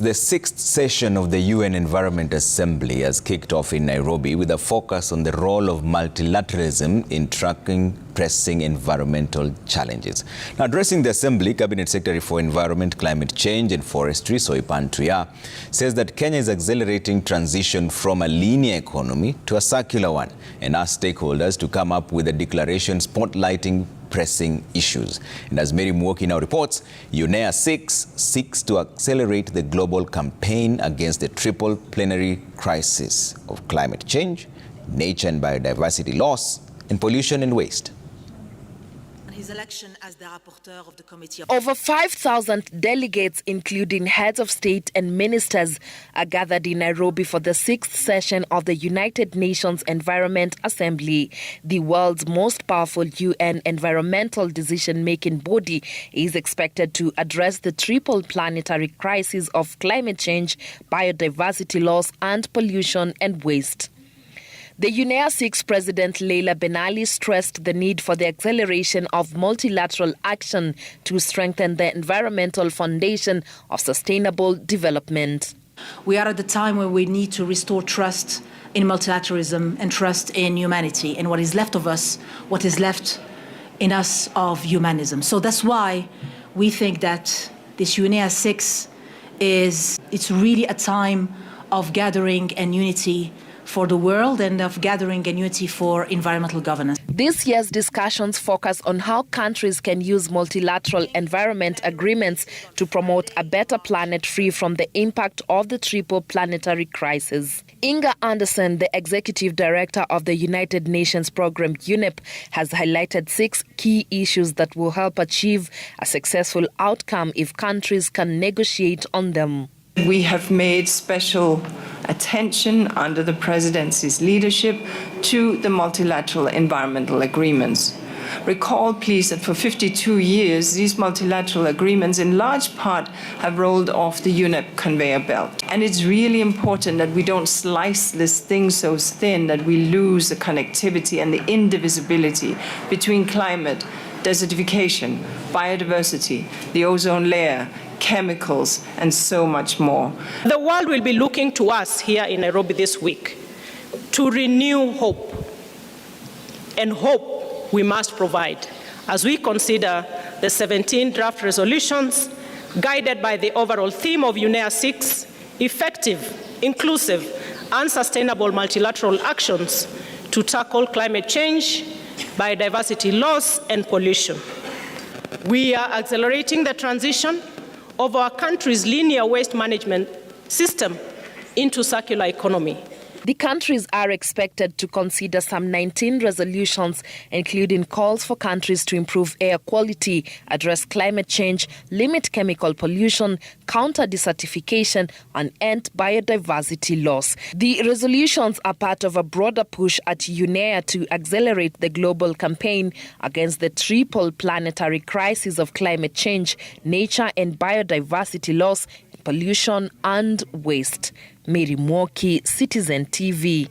The sixth session of the UN Environment Assembly has kicked off in Nairobi with a focus on the role of multilateralism in tackling pressing environmental challenges. Now, addressing the Assembly, Cabinet Secretary for Environment, Climate Change and Forestry, Soipan Tuya, says that Kenya is accelerating transition from a linear economy to a circular one and asked stakeholders to come up with a declaration spotlighting pressing issues. And as Mary Mwoki now reports, UNEA 6 seeks to accelerate the global campaign against the triple planetary crisis of climate change, nature and biodiversity loss, and pollution and waste. His election as the rapporteur of the committee. Over 5,000 delegates, including heads of state and ministers, are gathered in Nairobi for the sixth session of the United Nations Environment Assembly. The world's most powerful UN environmental decision-making body is expected to address the triple planetary crisis of climate change, biodiversity loss, and pollution and waste. The UNEA 6 President Leila Ben Ali stressed the need for the acceleration of multilateral action to strengthen the environmental foundation of sustainable development. We are at the time where we need to restore trust in multilateralism and trust in humanity and what is left of us, what is left in us of humanism. So that's why we think that this UNEA 6 it's really a time of gathering and unity for the world and of gathering and unity for environmental governance. This year's discussions focus on how countries can use multilateral environment agreements to promote a better planet free from the impact of the triple planetary crisis. Inga Anderson, the executive director of the United Nations program UNEP, has highlighted 6 key issues that will help achieve a successful outcome if countries can negotiate on them. We have made special attention under the presidency's leadership to the multilateral environmental agreements. Recall, please, that for 52 years, these multilateral agreements in large part have rolled off the UNEP conveyor belt. And it's really important that we don't slice this thing so thin that we lose the connectivity and the indivisibility between climate, desertification, biodiversity, the ozone layer, chemicals, and so much more. The world will be looking to us here in Nairobi this week to renew hope. And hope we must provide as we consider the 17 draft resolutions guided by the overall theme of UNEA 6, effective, inclusive, and sustainable multilateral actions to tackle climate change, biodiversity loss, and pollution. We are accelerating the transition of our country's linear waste management system into circular economy. The countries are expected to consider some 19 resolutions, including calls for countries to improve air quality, address climate change, limit chemical pollution, counter desertification, and end biodiversity loss. The resolutions are part of a broader push at UNEA to accelerate the global campaign against the triple planetary crisis of climate change, nature and biodiversity loss, pollution and waste. Mary Mwoki, Citizen TV.